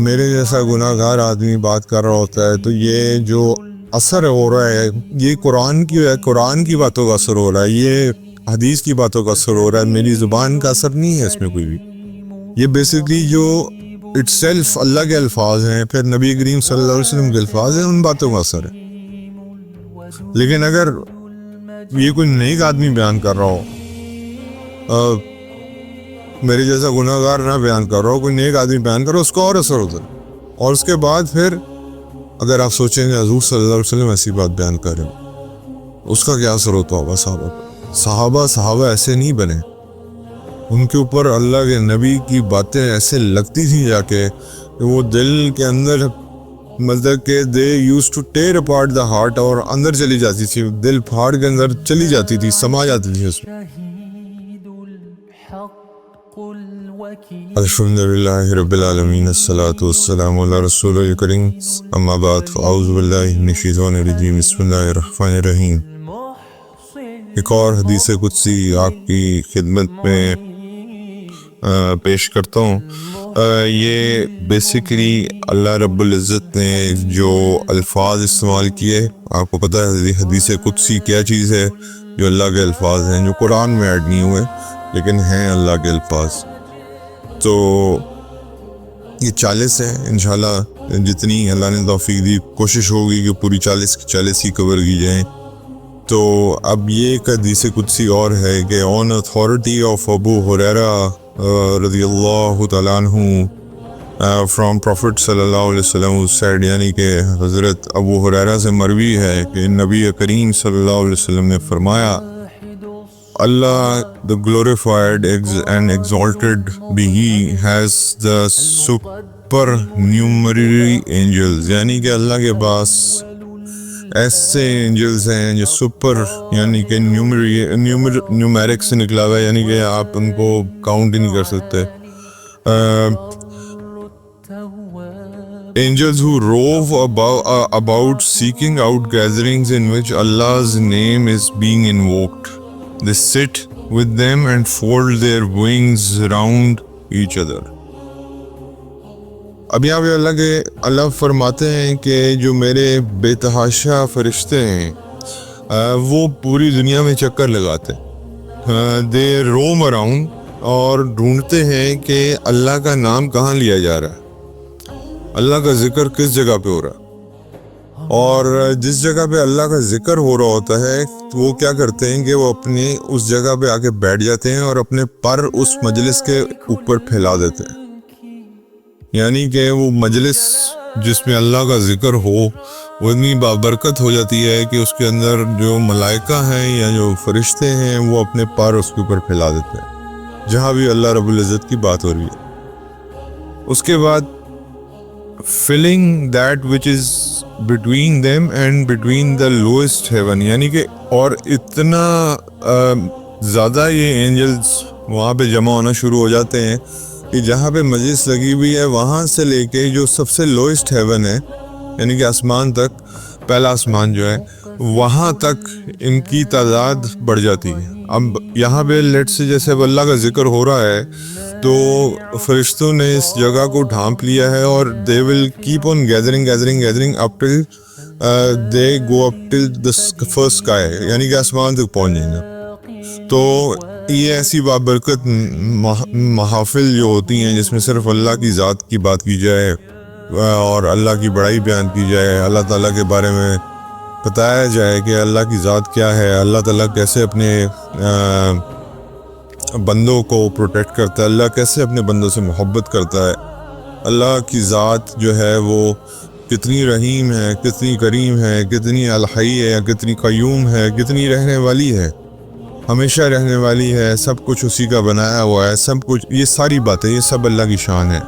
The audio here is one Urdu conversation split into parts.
میرے جیسا گناہ گار آدمی بات کر رہا ہوتا ہے تو یہ جو اثر ہو رہا ہے یہ قرآن کی باتوں کا اثر ہو رہا ہے، یہ حدیث کی باتوں کا اثر ہو رہا ہے، میری زبان کا اثر نہیں ہے اس میں کوئی بھی. یہ بیسکلی جو اٹ سیلف اللہ کے الفاظ ہیں، پھر نبی کریم صلی اللہ علیہ وسلم کے الفاظ ہیں، ان باتوں کا اثر ہے. لیکن اگر یہ کوئی نیک آدمی بیان کر رہا ہو، میرے جیسا گناہ گار نہ بیان کر رہا ہو، کوئی نیک آدمی بیان کر رہا ہو، اس کا اور اثر ہوتا ہے. اور اس کے بعد پھر اگر آپ سوچیں گے حضور صلی اللہ علیہ وسلم ایسی بات بیان کر رہے ہو، اس کا کیا اثر ہوتا ہوگا صحابہ پر. صحابہ ایسے نہیں بنے، ان کے اوپر اللہ کے نبی کی باتیں ایسے لگتی تھیں جا کے کہ وہ دل کے اندر مطلب کہ they use to tear apart the heart, اور اندر چلی جاتی تھی، دل پھاڑ کے اندر چلی جاتی تھی، سما جاتی تھی اس میں. الحمدللہ رب العالمین، الصلاۃ والسلام علی رسول الکریم، اما بعد فاعوذ باللہ من الشیطان الرجیم، بسم اللہ الرحمن الرحیم. ایک اور حدیث قدسی آپ کی خدمت میں پیش کرتا ہوں. یہ بیسیکلی اللہ رب العزت نے جو الفاظ استعمال کیے، آپ کو پتہ ہے حدیث قدسی کیا چیز ہے، جو اللہ کے الفاظ ہیں، جو قرآن میں ایڈ نہیں ہوئے لیکن ہیں اللہ کے الفاظ. تو یہ 40 ہیں، انشاءاللہ جتنی اللہ نے توفیق دی کوشش ہوگی کہ پوری 40 ہی کور کی جائیں. تو اب یہ ایک حدیث قدسی اور ہے کہ آن اتھارٹی آف ابو ہریرہ رضی اللہ تعالیٰ عنہ فرام پروفٹ صلی اللہ علیہ وسلم سیڈ، یعنی کہ حضرت ابو ہریرہ سے مروی ہے کہ نبی کریم صلی اللہ علیہ وسلم نے فرمایا، Allah the glorified and exalted be He has the supernumerary angels، یعنی کہ اللہ کے پاس ایسے انجلز ہیں جو سپر یعنی کہ نیومیرک سے نکلا ہوا ہے، یعنی کہ آپ ان کو کاؤنٹ ہی نہیں کر سکتے. Angels who rove about seeking out gatherings in which Allah's name is being invoked. They sit with them and fold their wings around each other. اب یہاں پہ اللہ فرماتے ہیں کہ جو میرے بے تحاشا فرشتے ہیں وہ پوری دنیا میں چکر لگاتے ہیں. They roam around اور ڈھونڈتے ہیں کہ اللہ کا نام کہاں لیا جا رہا ہے، اللہ کا ذکر کس جگہ پہ ہو رہا ہے. اور جس جگہ پہ اللہ کا ذکر ہو رہا ہوتا ہے تو وہ کیا کرتے ہیں کہ وہ اپنے اس جگہ پہ آ کے بیٹھ جاتے ہیں اور اپنے پر اس مجلس کے اوپر پھیلا دیتے ہیں. یعنی کہ وہ مجلس جس میں اللہ کا ذکر ہو وہ اتنی بابرکت ہو جاتی ہے کہ اس کے اندر جو ملائکہ ہیں یا جو فرشتے ہیں وہ اپنے پر اس کے اوپر پھیلا دیتے ہیں جہاں بھی اللہ رب العزت کی بات ہو رہی ہے. اس کے بعد filling that which is between them and between the lowest heaven، یعنی کہ اور اتنا زیادہ یہ اینجلز وہاں پہ جمع ہونا شروع ہو جاتے ہیں کہ جہاں پہ مجلس لگی ہوئی ہے وہاں سے لے کے جو سب سے لوئسٹ ہیون ہے، یعنی کہ آسمان تک، پہلا آسمان جو ہے وہاں تک ان کی تعداد بڑھ جاتی ہے. اب یہاں پہ لیٹ سے جیسے اب اللہ کا ذکر ہو رہا ہے تو فرشتوں نے اس جگہ کو ڈھانپ لیا ہے اور they will keep on gathering up till they go up till the first sky، یعنی کہ آسمان تک پہنچ جائیں گے. تو یہ ایسی بابرکت محافل جو ہوتی ہیں جس میں صرف اللہ کی ذات کی بات کی جائے اور اللہ کی بڑائی بیان کی جائے، اللہ تعالیٰ کے بارے میں بتایا جائے کہ اللہ کی ذات کیا ہے، اللہ تعالیٰ کیسے اپنے بندوں کو پروٹیکٹ کرتا ہے، اللہ کیسے اپنے بندوں سے محبت کرتا ہے، اللہ کی ذات جو ہے وہ کتنی رحیم ہے، کتنی کریم ہے، کتنی الحی ہے، کتنی قیوم ہے، کتنی رہنے والی ہے، ہمیشہ رہنے والی ہے، سب کچھ اسی کا بنایا ہوا ہے، سب کچھ، یہ ساری باتیں یہ سب اللہ کی شان ہے.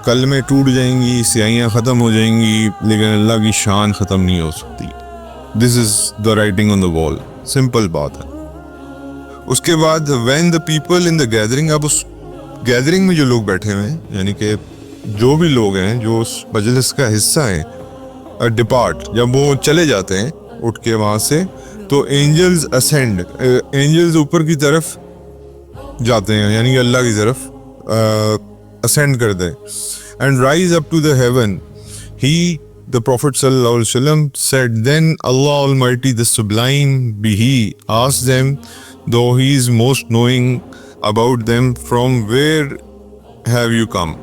کلمیں ٹوٹ جائیں گی، سیاہیاں ختم ہو جائیں گی، لیکن اللہ کی شان ختم نہیں ہو سکتی. دس از دا رائٹنگ آن دا وال، سمپل بات ہے. اس کے بعد when the people in the gathering, اب اس گیدرنگ میں جو لوگ بیٹھے ہوئے ہیں یعنی کہ جو بھی لوگ ہیں جو اس مجلس کا حصہ ہیں، ڈپارٹ، جب وہ چلے جاتے ہیں اٹھ کے وہاں سے تو اینجلز اسینڈ، اینجلز اوپر کی طرف جاتے ہیں، یعنی کہ اللہ کی طرف اسینڈ کر دیں. and rise up to the heaven. He, the Prophet sallallahu alaihi wasallam said, then Allah Almighty, the Sublime be He, asked them, though He is most knowing about them, from where have you come?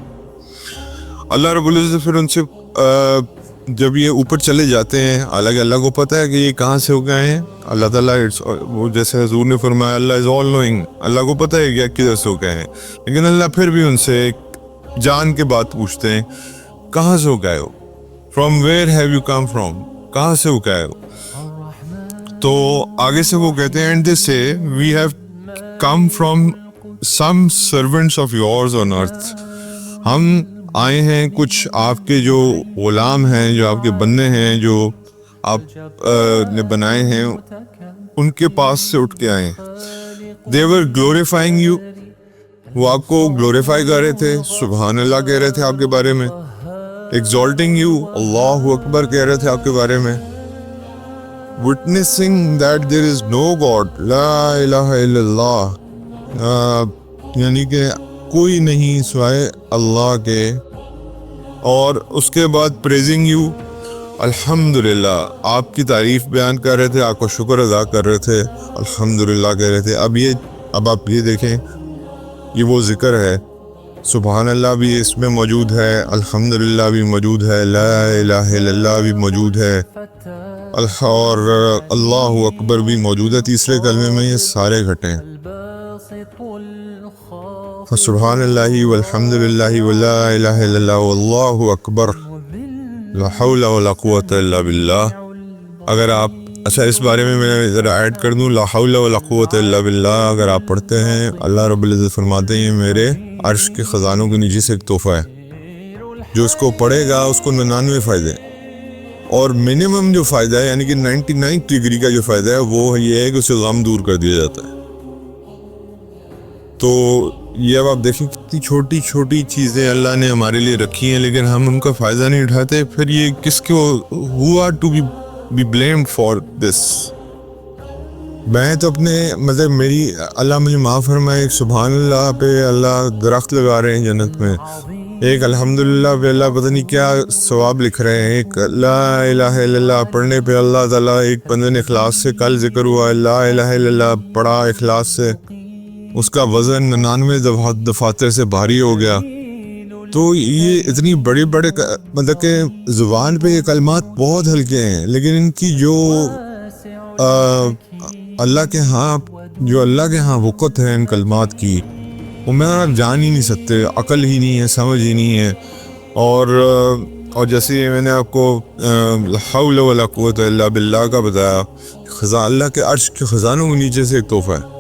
اللہ رب العزت پھر ان سے جب یہ اوپر چلے جاتے ہیں، حالانکہ اللہ کو پتہ ہے کہ یہ کہاں سے ہو گئے ہیں. اللہ تعالیٰ وہ جیسے حضور نے فرمایا اللہ از آل نوئنگ، اللہ کو پتہ ہے کہ کدھر سے ہو گئے ہیں، لیکن اللہ پھر بھی ان سے جان کے بات پوچھتے ہیں کہاں سے ہو گئے ہو، from where have you come from, کہاں سے ہو گئے ہو. تو آگے سے وہ کہتے ہیں and they say we have come from some servants of yours on earth, ہم آئے ہیں کچھ آپ کے جو غلام ہیں، جو آپ کے بندے ہیں، جو آپ نے بنائے ہیں، ان کے پاس سے اٹھ کے آئے ہیں. they were glorifying you، وہ آپ کو گلوریفائی کر رہے تھے، سبحان اللہ کہہ رہے تھے آپ کے بارے میں. exalting you، اللہ اکبر کہہ رہے تھے آپ کے بارے میں. witnessing that there is no God، لا الہ الا اللہ، یعنی کہ کوئی نہیں سوائے اللہ کے. اور اس کے بعد پریزنگ یو، الحمدللہ، آپ کی تعریف بیان کر رہے تھے، آپ کو شکر ادا کر رہے تھے، الحمدللہ کہہ رہے تھے. اب آپ یہ دیکھیں، یہ وہ ذکر ہے، سبحان اللہ بھی اس میں موجود ہے، الحمدللہ بھی موجود ہے، لا الہ الا اللہ بھی موجود ہے، اور اللہ اکبر بھی موجود ہے. تیسرے کلمے میں یہ سارے گھٹے ہیں، سبحان اللہ والحمد للہ ولا الہ الا اللہ واللہ اکبر، لا حول ولا قوۃ الا باللہ. اگر آپ اچھا اس بارے میں ذرا ایڈ کر دوں، لا حول ولا قوۃ الا باللہ اگر آپ پڑھتے ہیں، اللہ رب العزت فرماتے ہیں میرے عرش کے خزانوں کے نیچے سے ایک تحفہ ہے، جو اس کو پڑھے گا اس کو 99 فائدے، اور منیمم جو فائدہ ہے یعنی کہ 99 ڈگری کا جو فائدہ ہے وہ یہ ہے کہ اسے غم دور کر دیا جاتا ہے. تو یہ اب آپ دیکھیں کتنی چھوٹی چھوٹی چیزیں اللہ نے ہمارے لیے رکھی ہیں، لیکن ہم ان کا فائدہ نہیں اٹھاتے. پھر یہ کس کو who are to be blamed for this؟ میں تو اپنے مطلب میری اللہ مجھے معاف فرمائے، ایک سبحان اللہ پہ اللہ درخت لگا رہے ہیں جنت میں، ایک الحمدللہ پہ اللہ پتہ نہیں کیا ثواب لکھ رہے ہیں، ایک لا الہ الا اللہ پڑھنے پہ اللہ تعالیٰ، ایک بندے نے اخلاص سے کل ذکر ہوا لا الہ الا اللہ پڑھا اخلاص سے، اس کا وزن 99 دفاتر سے بھاری ہو گیا. تو یہ اتنی بڑے بڑے مطلب کہ زبان پہ یہ کلمات بہت ہلکے ہیں، لیکن ان کی جو اللہ کے ہاں وقت ہے ان کلمات کی، وہ میں آپ جان ہی نہیں سکتے، عقل ہی نہیں ہے، سمجھ ہی نہیں ہے. اور جیسے میں نے آپ کو لا حول ولا قوۃ الا باللہ کا بتایا، اللہ کے عرش کے خزانوں کے نیچے سے ایک تحفہ ہے.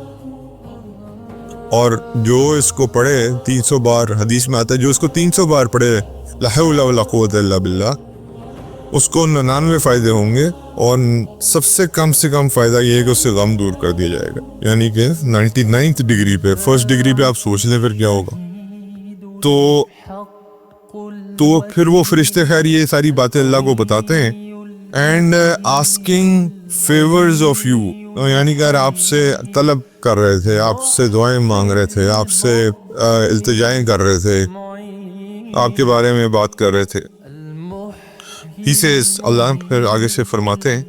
اور جو اس کو پڑھے 300 بار، حدیث میں آتا ہے جو اس کو 300 بار پڑھے لا حول ولا قوۃ الا باللہ، اس کو 99 فائدے ہوں گے، اور سب سے کم فائدہ یہ ہے کہ اس سے غم دور کر دیا جائے گا، یعنی کہ 99 ڈگری پہ. فرسٹ ڈگری پہ آپ سوچ لیں پھر کیا ہوگا. تو پھر وہ فرشتے خیر یہ ساری باتیں اللہ کو بتاتے ہیں. And asking favours of you, یعنی کہ آپ سے طلب کر رہے تھے، آپ سے دعائیں مانگ رہے تھے، آپ سے التجائیں کر رہے تھے، آپ کے بارے میں بات کر رہے تھے. He says، اللہ پھر آگے سے فرماتے ہیں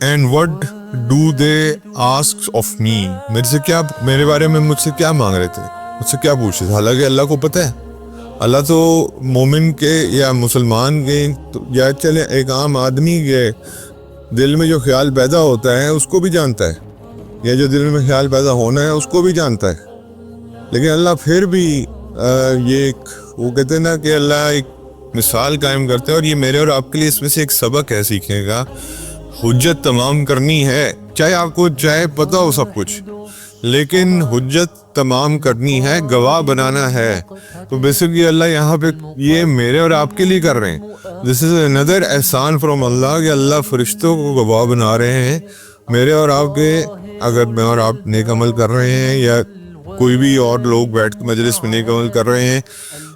and what do they ask of me، میرے بارے میں مجھ سے کیا مانگ رہے تھے، مجھ سے کیا پوچھ رہے تھے. حالانکہ اللہ کو پتہ ہے، اللہ تو مومن کے یا مسلمان کے یا چلے ایک عام آدمی کے دل میں جو خیال پیدا ہوتا ہے اس کو بھی جانتا ہے، یا جو دل میں خیال پیدا ہونا ہے اس کو بھی جانتا ہے. لیکن اللہ پھر بھی یہ وہ کہتے ہیں نا کہ اللہ ایک مثال قائم کرتے ہیں، اور یہ میرے اور آپ کے لیے اس میں سے ایک سبق ہے سیکھنے کا. حجت تمام کرنی ہے، چاہے آپ کو چاہے پتہ ہو سب کچھ، لیکن حجت تمام کرنی ہے، گواہ بنانا ہے. تو بیسیکلی اللہ یہاں پہ یہ میرے اور آپ کے لیے کر رہے ہیں. دس از اندر احسان فرام اللہ کہ اللہ فرشتوں کو گواہ بنا رہے ہیں میرے اور آپ کے. اگر میں اور آپ نیک عمل کر رہے ہیں یا کوئی بھی اور لوگ بیٹھ کے مجلس میں نیک عمل کر رہے ہیں،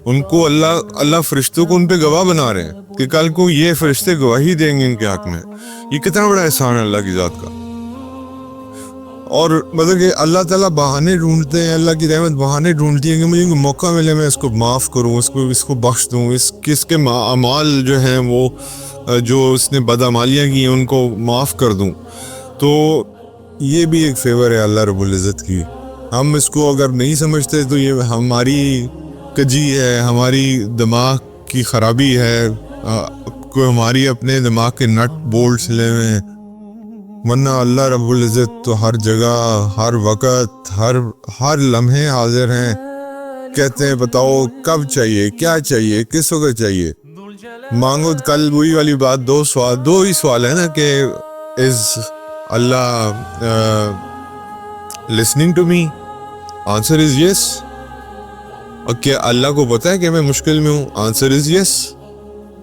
ان کو اللہ فرشتوں کو ان پہ گواہ بنا رہے ہیں کہ کل کو یہ فرشتے گواہی دیں گے ان کے حق میں. یہ کتنا بڑا احسان ہے اللہ کی ذات کا. اور مطلب کہ اللہ تعالیٰ بہانے ڈھونڈتے ہیں, اللہ کی رحمت بہانے ڈھونڈتی ہے کہ مجھے موقع ملے میں اس کو معاف کروں, اس کو بخش دوں, اس کے اعمال جو ہیں وہ جو اس نے بدعمالیاں کی ہیں ان کو معاف کر دوں. تو یہ بھی ایک فیور ہے اللہ رب العزت کی. ہم اس کو اگر نہیں سمجھتے تو یہ ہماری کجی ہے, ہماری دماغ کی خرابی ہے, کوئی ہماری اپنے دماغ کے نٹ بولٹ سلے ہوئے ہیں. ورنہ اللہ رب العزت تو ہر جگہ, ہر وقت, ہر لمحے حاضر ہیں. کہتے ہیں بتاؤ کب چاہیے, کیا چاہیے, کس وقت چاہیے, مانگو. کل وہی والی بات, دو ہی سوال ہے نا کہ از اللہ listening to me, answer is yes. اور کیا اللہ کو پتہ ہے کہ میں مشکل میں ہوں, answer is yes.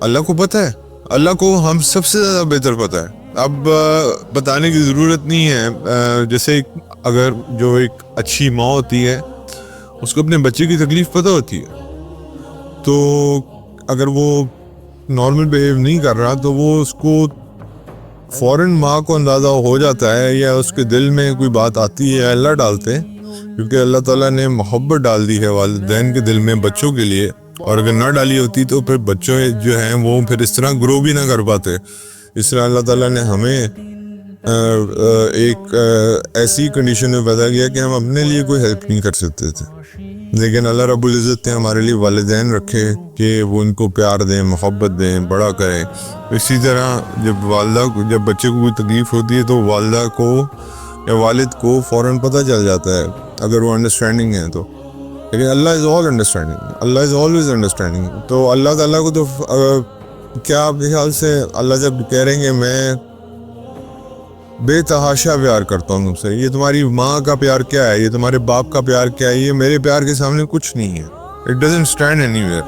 اللہ کو پتہ ہے, اللہ کو ہم سب سے زیادہ بہتر پتہ ہے. اب بتانے کی ضرورت نہیں ہے. جیسے اگر جو ایک اچھی ماں ہوتی ہے اس کو اپنے بچے کی تکلیف پتہ ہوتی ہے, تو اگر وہ نارمل بیہیو نہیں کر رہا تو وہ اس کو فوراً ماں کو اندازہ ہو جاتا ہے, یا اس کے دل میں کوئی بات آتی ہے, اللہ ڈالتے ہیں, کیونکہ اللہ تعالیٰ نے محبت ڈال دی ہے والدین کے دل میں بچوں کے لیے. اور اگر نہ ڈالی ہوتی تو پھر بچوں جو ہیں وہ پھر اس طرح گرو بھی نہ کر پاتے. اس طرح اللہ تعالیٰ نے ہمیں ایک ایسی کنڈیشن میں پیدا کیا کہ ہم اپنے لیے کوئی ہیلپ نہیں کر سکتے تھے, لیکن اللہ رب العزت نے ہمارے لیے والدین رکھے کہ وہ ان کو پیار دیں, محبت دیں, بڑا کریں. اسی طرح جب بچے کو کوئی تکلیف ہوتی ہے تو والدہ کو یا والد کو فوراً پتہ چل جاتا ہے اگر وہ انڈرسٹینڈنگ ہے تو. لیکن Allah is all understanding, Allah is always understanding. تو اللہ تعالیٰ کو تو کیا آپ کے خیال سے اللہ جب کہہ رہے ہیں کہ میں بے تحاشا پیار کرتا ہوں تم سے, یہ تمہاری ماں کا پیار کیا ہے, یہ تمہارے باپ کا پیار کیا ہے, یہ میرے پیار کے سامنے کچھ نہیں ہے. It doesn't stand any where.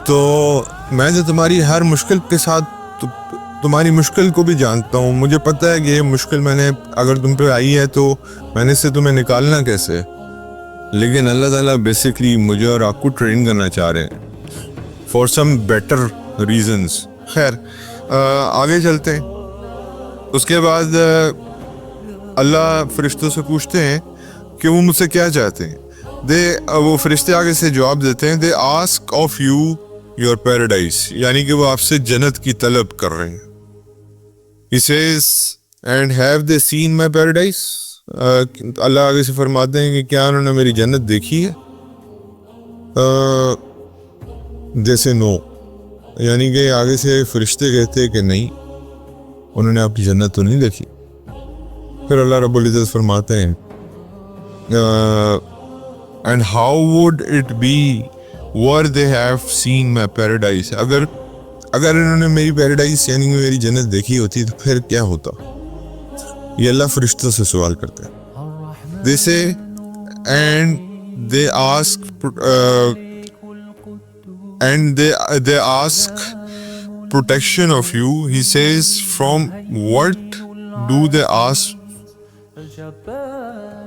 تو میں جو تمہاری ہر مشکل کے ساتھ تمہاری مشکل کو بھی جانتا ہوں, مجھے پتہ ہے کہ یہ مشکل میں نے اگر تم پہ آئی ہے تو میں نے اس سے تمہیں نکالنا کیسے. لیکن اللہ تعالیٰ بیسکلی مجھے اور آپ کو ٹرین کرنا چاہ رہے ہیں فار سم بیٹر ریزنز. خیر آگے چلتے ہیں. اس کے بعد اللہ فرشتوں سے پوچھتے ہیں کہ وہ مجھ سے کیا چاہتے ہیں. وہ فرشتے آگے سے جواب دیتے ہیں, they ask of you your paradise, یعنی کہ وہ آپ سے جنت کی طلب کر رہے ہیں. He says, and have they seen my paradise? اللہ آگے سے فرماتے ہیں کہ کیا انہوں نے میری جنت دیکھی ہے. جیسے نو, یعنی کہ آگے سے فرشتے کہتے کہ نہیں, انہوں نے آپ کی جنت تو نہیں دیکھی. پھر اللہ رب العزت فرماتے ہیں and how would it be were they have seen my paradise, اگر انہوں نے میری پیراڈائز یعنی میری جنت دیکھی ہوتی تو پھر کیا ہوتا. یہ اللہ فرشتوں سے سوال کرتے ہیں. they say and they ask protection of you. He says, from what do they ask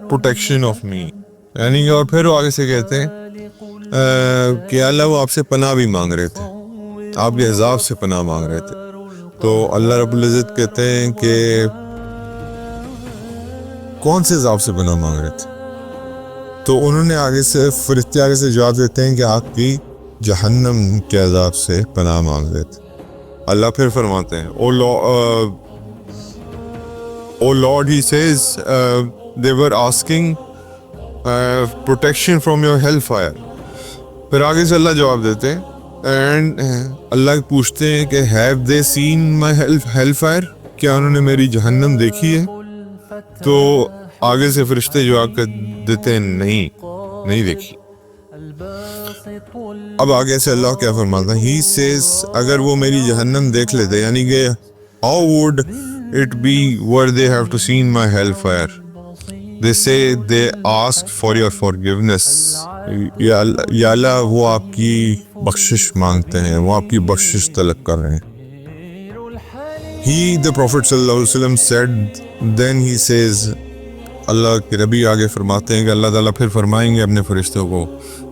protection of me? یعنی کہ اور پھر وہ آگے سے کہتے ہیں کہ اللہ وہ آپ سے پناہ بھی مانگ رہے تھے, آپ کے عذاب سے پناہ مانگ رہے تھے. تو اللہ رب العزت کہتے ہیں کہ کون سے عذاب سے پناہ مانگ رہے تھے. تو انہوں نے آگے سے فرشتے آگے سے جواب دیتے ہیں کہ آپ کی جہنم کے عذاب سے پناہ مانگ رہے تھے. اللہ پھر فرماتے ہیں او lord, he says, they were asking protection from your hellfire. پھر آگے سے اللہ جواب دیتے ہیں اینڈ اللہ پوچھتے ہیں کہ have they seen my hellfire, کیا انہوں نے میری جہنم دیکھی ہے. تو آگے سے فرشتے جواب دیتے ہیں نہیں دیکھی. اب آگے سے اللہ کیا فرماتا ہے, he says, اگر وہ میری جہنم دیکھ لیتے, یعنی کہ how would it be were they have to seen my hellfire. They say they ask for your forgiveness. یا اللہ وہ آپ کی بخشش مانگتے ہیں, وہ آپ کی بخشش طلب کر رہے ہیں. He, the Prophet صلی اللہ علیہ وسلم said, then he says, اللہ کے نبی آگے فرماتے ہیں کہ اللہ تعالیٰ پھر فرمائیں گے اپنے فرشتوں کو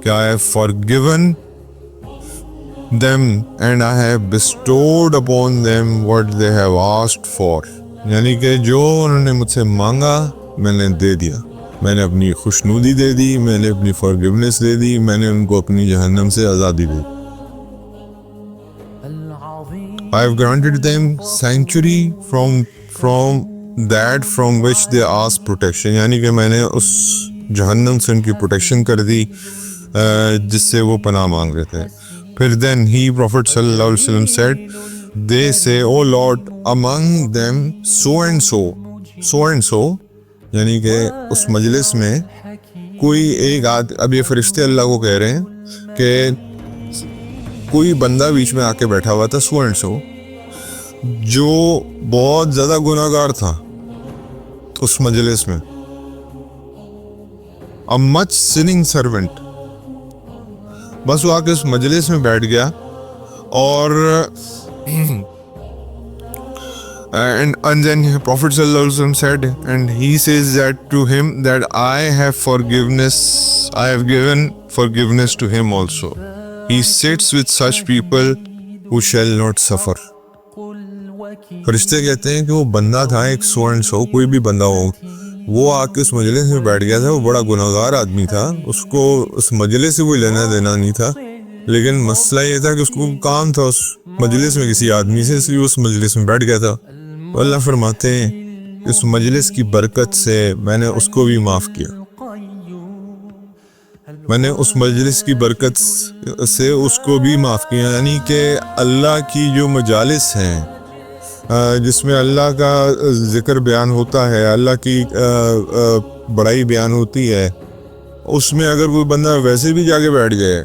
کہ I have forgiven them and I have bestowed upon them what they have asked for. یعنی کہ جو انہوں نے مجھ سے مانگا میں نے دے دیا. میں نے اپنی خوشنودی دے دی, میں نے اپنی forgiveness دے دی, میں نے ان کو اپنی جہنم سے آزادی دے دی. I have granted them sanctuary from that from which they ask protection. یعنی کہ میں نے اس جہنم سے ان کی پروٹیکشن کر دی جس سے وہ پناہ مانگ رہے تھے. پھر then he Prophet صلی اللہ علیہ وسلم said, they say, oh Lord, among them so and so, یعنی کہ اس مجلس میں کوئی ایک اب یہ فرشتے اللہ کو کہہ رہے ہیں کہ کوئی بندہ بیچ میں آ کے بیٹھا ہوا تھا سو اینڈ سو, جو بہت زیادہ گناہ گار تھا اس مجلس میں, a much sinning servant. بس وہ آ کے اس مجلس میں بیٹھ گیا اور and then Prophet sallallahu alaihi wasallam said, and he says that to him that I have given forgiveness to him also. He sits with such people who shall not suffer. فرشتے کہتے ہیں کہ وہ بندہ تھا ایک سو اینڈ سو, کوئی بھی بندہ ہو, وہ آ کے اس مجلس میں بیٹھ گیا تھا. وہ بڑا گناہ گار آدمی تھا, اس کو اس مجلس سے کوئی لینا دینا نہیں تھا, لیکن مسئلہ یہ تھا کہ اس کو کام تھا اس مجلس میں کسی آدمی سے, اس لیے اس مجلس میں بیٹھ گیا تھا. اللہ فرماتے ہیں اس مجلس کی برکت سے میں نے اس کو بھی معاف کیا. میں نے اس مجلس کی برکت سے اس کو بھی معاف کیا. یعنی کہ اللہ کی جو مجالس ہیں جس میں اللہ کا ذکر بیان ہوتا ہے, اللہ کی بڑائی بیان ہوتی ہے, اس میں اگر کوئی بندہ ویسے بھی جا کے بیٹھ جائے,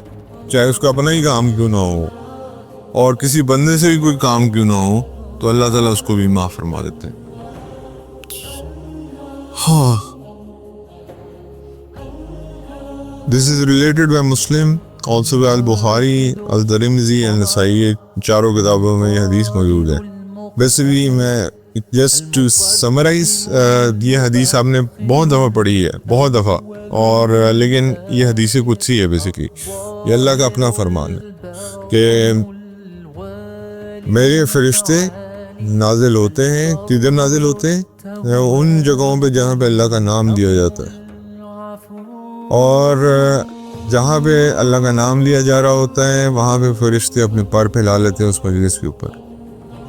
چاہے اس کا اپنا ہی کام کیوں نہ ہو اور کسی بندے سے بھی کوئی کام کیوں نہ ہو, تو اللہ تعالیٰ اس کو بھی معاف فرما دیتے ہیں. ہاں, this is related by Muslim, also by Al-Bukhari, Al-Tirmidhi and Nasa'i. چاروں کتابوں میں یہ حدیث موجود ہے. بیسیکلی میں جسٹ ٹو سمرائز, یہ حدیث آپ نے بہت دفعہ پڑھی ہے, بہت دفعہ, اور لیکن یہ حدیث قدسی ہے. بیسیکلی یہ اللہ کا اپنا فرمان ہے کہ میرے فرشتے نازل ہوتے ہیں. کدھر نازل ہوتے ہیں؟ ان جگہوں پہ جہاں پہ اللہ کا نام دیا جاتا ہے, اور جہاں پہ اللہ کا نام لیا جا رہا ہوتا ہے وہاں پہ فرشتے اپنے پر پھیلا لیتے ہیں اس مجلس کے اوپر.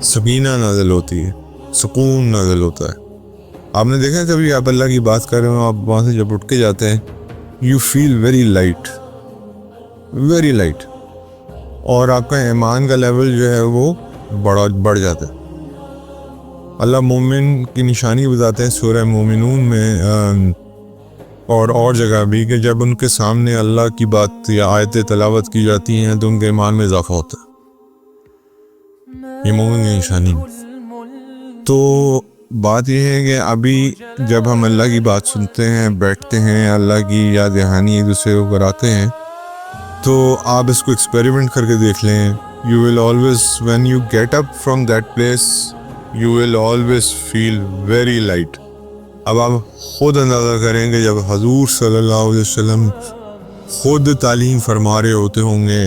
سکینہ نازل ہوتی ہے, سکون نازل ہوتا ہے. آپ نے دیکھا کبھی آپ اللہ کی بات کر رہے ہو, آپ وہاں سے جب اٹھ کے جاتے ہیں you feel very light, very light, اور آپ کا ایمان کا لیول جو ہے وہ بڑھ جاتا ہے. اللہ مومن کی نشانی بتاتے ہیں سورہ مومنون میں اور جگہ بھی, کہ جب ان کے سامنے اللہ کی بات یا آیتیں تلاوت کی جاتی ہیں تو ان کے ایمان میں اضافہ ہوتا ہے. یہ مومن کی نشانی. تو بات یہ ہے کہ ابھی جب ہم اللہ کی بات سنتے ہیں, بیٹھتے ہیں, اللہ کی یاد دہانی ایک دوسرے کو کراتے ہیں, تو آپ اس کو ایکسپیریمنٹ کر کے دیکھ لیں. You will always when you get up from that place you will always feel very light. اب آپ خود اندازہ کریں کہ جب حضور صلی اللہ علیہ وسلم خود تعلیم فرما رہے ہوتے ہوں گے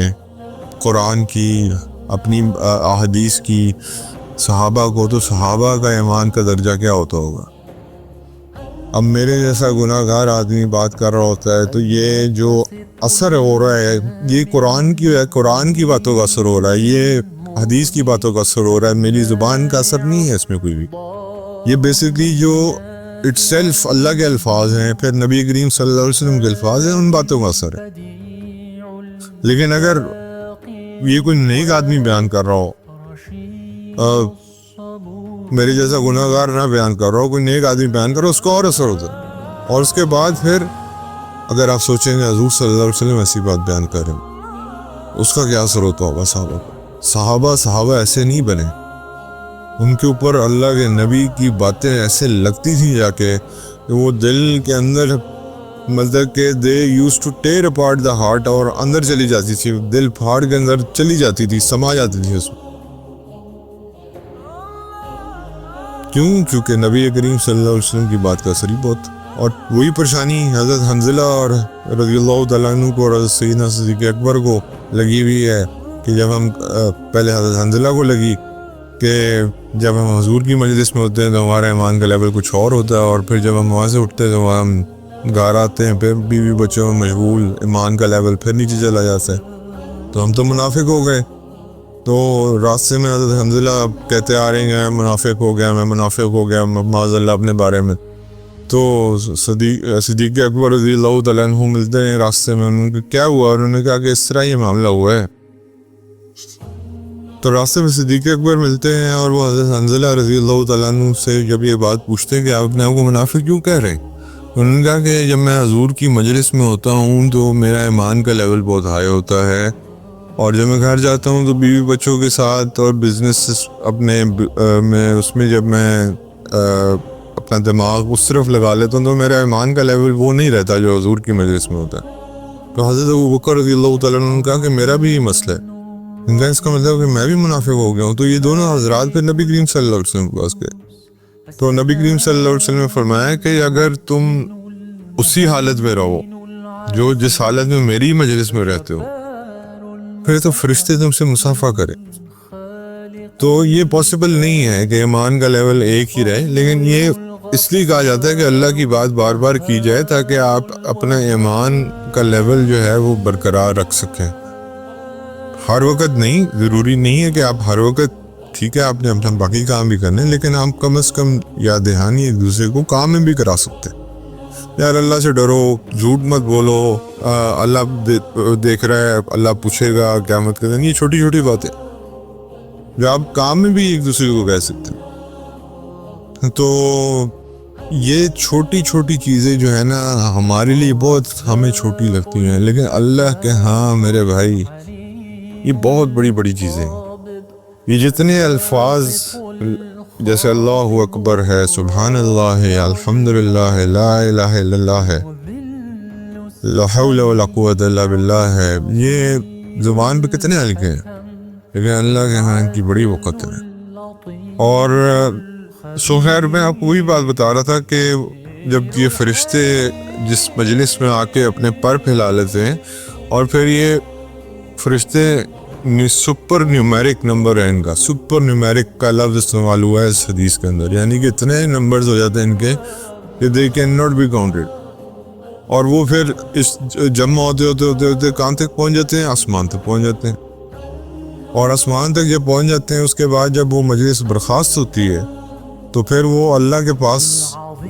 قرآن کی, اپنی احادیث کی صحابہ کو, تو صحابہ کا ایمان کا درجہ کیا ہوتا ہوگا. اب میرے جیسا گناہ گار آدمی بات کر رہا ہوتا ہے تو یہ جو اثر ہو رہا ہے یہ قرآن کی باتوں کا اثر ہو رہا ہے, یہ حدیث کی باتوں کا اثر ہو رہا ہے, میری زبان کا اثر نہیں ہے اس میں کوئی بھی. یہ بیسیکلی جو اٹ سیلف اللہ کے الفاظ ہیں, پھر نبی کریم صلی اللہ علیہ وسلم کے الفاظ ہیں, ان باتوں کا اثر ہے. لیکن اگر یہ کوئی نیک آدمی بیان کر رہا ہو, میرے جیسا گناہ گار نہ بیان کر رہا ہو, کوئی نیک آدمی بیان کر رہا ہو, اس کو اور اثر ہوتا ہے. اور اس کے بعد پھر اگر آپ سوچیں گے حضور صلی اللہ علیہ وسلم ایسی بات بیان کر رہے ہیں, اس کا کیا اثر ہوتا ہوگا صحابہ کو. صحابہ ایسے نہیں بنے, ان کے اوپر اللہ کے نبی کی باتیں ایسے لگتی تھیں جا کے کہ وہ دل کے اندر, مطلب کہ they use to tear apart the heart, اور اندر چلی جاتی تھی, دل پھاڑ کے اندر چلی جاتی تھی, سما جاتی تھی اس میں. کیونکہ نبی کریم صلی اللہ علیہ وسلم کی بات کا اثر ہی بہت. اور وہی پریشانی حضرت حنظلہ اور رضی اللہ تعالیٰ عنہ کو اور حضرت سیدنا صدیق اکبر کو لگی ہوئی ہے کہ جب ہم پہلے حضرت حنظلہ کو لگی کہ جب ہم حضور کی مجلس میں ہوتے ہیں تو ہمارا ایمان کا لیول کچھ اور ہوتا ہے، اور پھر جب ہم وہاں سے اٹھتے ہیں تو وہاں ہم گھر آتے ہیں، پھر بیوی بچوں میں مشغول، ایمان کا لیول پھر نیچے چلا جاتا ہے، تو ہم تو منافق ہو گئے۔ تو راستے میں حضرت حنظلہ کہتے آ رہے ہیں میں منافق ہو گیا، میں منافق ہو گیا معاذ اللہ اپنے بارے میں۔ تو صدیق اکبر رضی اللہ تعالیٰ عنہ ملتے ہیں راستے میں، انہوں نے کیا ہوا، انہوں نے کہا کہ اس طرح یہ معاملہ ہوا ہے۔ تو راستے میں صدیق اکبر ملتے ہیں اور وہ حضرت حنظلہ رضی اللہ تعالیٰ عنہ سے جب یہ بات پوچھتے ہیں کہ آپ اپنے آپ کو منافق کیوں کہہ رہے ہیں، انہوں نے کہا کہ جب میں حضور کی مجلس میں ہوتا ہوں تو میرا ایمان کا لیول بہت ہائی ہوتا ہے، اور جب میں گھر جاتا ہوں تو بیوی بچوں کے ساتھ اور بزنس اپنے میں اس میں جب میں اپنا دماغ اس طرف لگا لیتا ہوں تو میرا ایمان کا لیول وہ نہیں رہتا جو حضور کی مجلس میں ہوتا ہے۔ تو حضرت ابوبکر رضی اللہ تعالیٰ عنہ نے کہا کہ میرا بھی یہ مسئلہ ہے، ان کا اس کا مطلب کہ میں بھی منافق ہو گیا ہوں۔ تو یہ دونوں حضرات پھر نبی کریم صلی اللہ علیہ وسلم کے پاس گئے، تو نبی کریم صلی اللہ علیہ وسلم نے فرمایا کہ اگر تم اسی حالت میں رہو جو جس حالت میں میری مجلس میں رہتے ہو، پھر تو فرشتے تم سے مصافحہ کریں۔ تو یہ پاسبل نہیں ہے کہ ایمان کا لیول ایک ہی رہے، لیکن یہ اس لیے کہا جاتا ہے کہ اللہ کی بات بار بار کی جائے تاکہ آپ اپنا ایمان کا لیول جو ہے وہ برقرار رکھ سکیں۔ ہر وقت نہیں، ضروری نہیں ہے کہ آپ ہر وقت، ٹھیک ہے آپ نے اپنا باقی کام بھی کرنے، لیکن آپ کم از کم یاد دہانی ایک دوسرے کو کام میں بھی کرا سکتے ہیں۔ یار اللہ سے ڈرو، جھوٹ مت بولو، اللہ دیکھ رہا ہے، اللہ پوچھے گا قیامت کے دن، یہ چھوٹی چھوٹی باتیں جو آپ کام میں بھی ایک دوسرے کو کہہ سکتے ہیں۔ تو یہ چھوٹی چھوٹی چیزیں جو ہے نا ہمارے لیے بہت ہمیں چھوٹی لگتی ہیں، لیکن اللہ کے ہاں میرے بھائی یہ بہت بڑی بڑی چیزیں ہیں۔ یہ جتنے الفاظ جیسے اللہ اکبر ہے، سبحان اللہ ہے، الحمدللہ ہے، لا الہ الا اللہ ہے، لا حول ولا قوت الا باللہ ہے، یہ زبان پہ کتنے ہلکے ہیں، لیکن اللہ کے ہاں کی بڑی وقت ہے۔ اور خیر میں آپ کو وہی بات بتا رہا تھا کہ جب یہ فرشتے جس مجلس میں آ کے اپنے پر پھیلا لیتے ہیں، اور پھر یہ فرشتے سپر نیومیرک نمبر ہے ان کا، سپر نیومیرک کا لفظ استعمال ہوا ہے اس حدیث کے اندر، یعنی کہ اتنے نمبرز ہو جاتے ہیں ان کے کہ they cannot be counted، اور وہ پھر اس جمع ہوتے ہوتے ہوتے ہوتے کہاں تک پہنچ جاتے ہیں، آسمان تک پہنچ جاتے ہیں، اور آسمان تک جب پہنچ جاتے ہیں اس کے بعد جب وہ مجلس برخاست ہوتی ہے تو پھر وہ اللہ کے پاس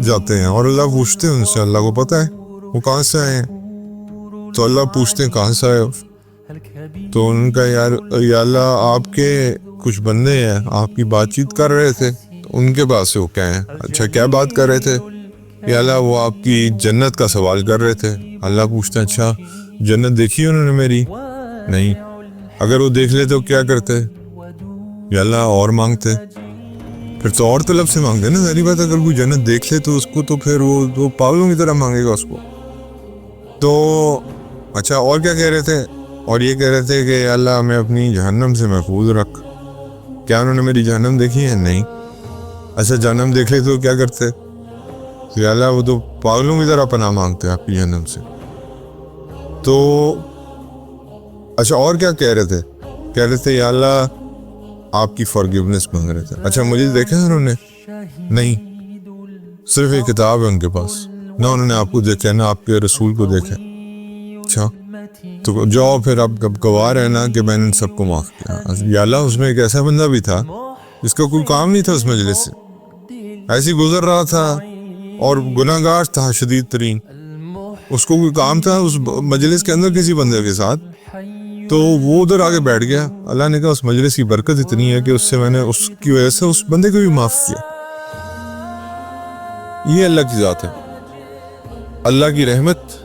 جاتے ہیں، اور اللہ پوچھتے ہیں ان سے، اللہ کو پتہ ہے وہ کہاں سے آئے ہیں، تو اللہ پوچھتے ہیں کہاں سے آئے ہو، تو ان کا یا اللہ آپ کے کچھ بندے ہیں آپ کی بات چیت کر رہے تھے، ان کے پاس سے وہ کیا ہیں، اچھا کیا بات کر رہے تھے، یا اللہ وہ آپ کی جنت کا سوال کر رہے تھے، اللہ پوچھتے ہیں اچھا جنت دیکھی انہوں نے میری، نہیں، اگر وہ دیکھ لیتے تو کیا کرتے، یا اللہ اور مانگتے، پھر تو اور طلب سے مانگتے نا، ظاہری بات اگر کوئی جنت دیکھ لے تو اس کو تو پھر وہ پاگلوں کی طرح مانگے گا اس کو۔ تو اچھا اور کیا کہہ رہے تھے، اور یہ کہہ رہے تھے کہ اللہ ہمیں اپنی جہنم سے محفوظ رکھ، کیا انہوں نے میری جہنم دیکھی ہے، نہیں، اچھا جہنم دیکھ لے تو کیا کرتے، یا اللہ وہ تو پاگلوں کی طرح پناہ مانگتے ہیں آپ کی جہنم سے۔ تو اچھا اور کیا کہہ رہے تھے یا اللہ آپ کی فارگیونیس مانگ رہے تھے، اچھا مجھے دیکھا انہوں نے، نہیں، صرف ایک کتاب ہے ان کے پاس، نہ انہوں نے آپ کو دیکھا نہ آپ کے رسول کو دیکھا، اچھا تو جاؤ پھر آپ گواہ رہنا کہ میں نے ان سب کو معاف کیا۔ یا اللہ اس میں ایک ایسا بندہ بھی تھا جس کا کوئی کام نہیں تھا اس مجلس سے، ایسی گزر رہا تھا اور گناہ گار تھا شدید ترین، اس کو کوئی کام تھا اس مجلس کے اندر کسی بندے کے ساتھ، تو وہ ادھر آگے بیٹھ گیا، اللہ نے کہا اس مجلس کی برکت اتنی ہے کہ اس سے میں نے اس کی وجہ سے اس بندے کو بھی معاف کیا۔ یہ اللہ کی ذات ہے، اللہ کی رحمت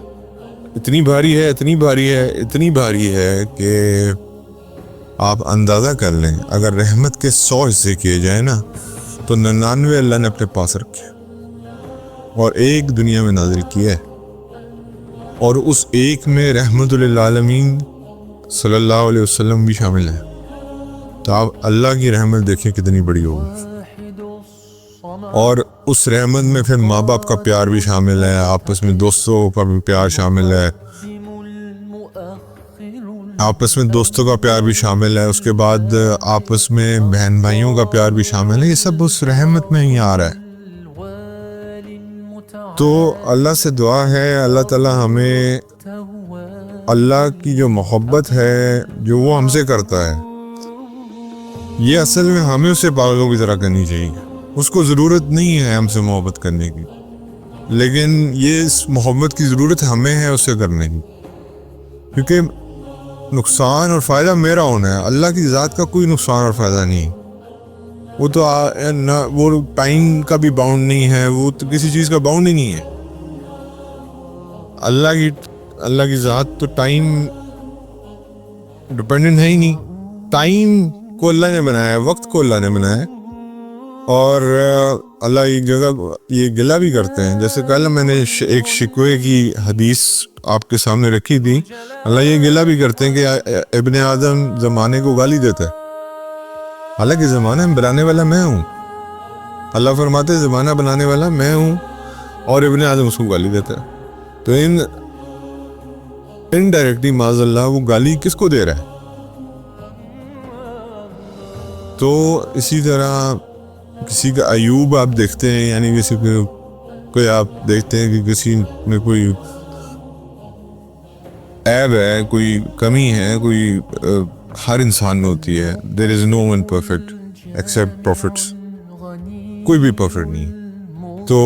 اتنی بھاری ہے، اتنی بھاری ہے، اتنی بھاری ہے کہ آپ اندازہ کر لیں اگر رحمت کے 100 حصے کیے جائیں نا تو 99 اللہ نے اپنے پاس رکھے اور ایک دنیا میں نازل کیا ہے، اور اس ایک میں رحمت للعالمین صلی اللہ علیہ وسلم بھی شامل ہے۔ تو آپ اللہ کی رحمت دیکھیں کتنی بڑی ہوگی، اور اس رحمت میں پھر ماں باپ کا پیار بھی شامل ہے، آپس میں دوستوں کا بھی پیار شامل ہے، آپس میں دوستوں کا پیار بھی شامل ہے، اس کے بعد آپس میں بہن بھائیوں کا پیار بھی شامل ہے، یہ سب اس رحمت میں ہی آ رہا ہے۔ تو اللہ سے دعا ہے اللہ تعالی ہمیں اللہ کی جو محبت ہے جو وہ ہم سے کرتا ہے، یہ اصل میں ہمیں اسے پاگلوں کی طرح کرنی چاہیے۔ اس کو ضرورت نہیں ہے ہم سے محبت کرنے کی، لیکن یہ اس محبت کی ضرورت ہمیں ہے اسے کرنے کی، کیونکہ نقصان اور فائدہ میرا ہونا ہے، اللہ کی ذات کا کوئی نقصان اور فائدہ نہیں۔ وہ تو وہ ٹائم کا بھی باؤنڈ نہیں ہے، وہ تو کسی چیز کا باؤنڈ ہی نہیں ہے۔ اللہ کی ذات تو ٹائم ڈپینڈنٹ ہے ہی نہیں، ٹائم کو اللہ نے بنایا ہے، وقت کو اللہ نے بنایا ہے۔ اور اللہ ایک جگہ یہ گلہ بھی کرتے ہیں، جیسے کل میں نے ایک شکوے کی حدیث آپ کے سامنے رکھی تھی، اللہ یہ گلہ بھی کرتے ہیں کہ ابن آدم زمانے کو گالی دیتا ہے، حالانکہ زمانہ بنانے والا میں ہوں۔ اللہ فرماتے ہیں زمانہ بنانے والا میں ہوں اور ابن آدم اس کو گالی دیتا ہے، تو انڈائریکٹلی معاذ اللہ وہ گالی کس کو دے رہا ہے؟ تو اسی طرح کسی کا عیوب آپ دیکھتے ہیں، یعنی کسی کوئی آپ دیکھتے ہیں کہ کسی میں کوئی عیب ہے، کوئی کمی ہے، کوئی ہر انسان میں ہوتی ہے۔ there is no one perfect except prophets، کوئی بھی پرفیکٹ نہیں، تو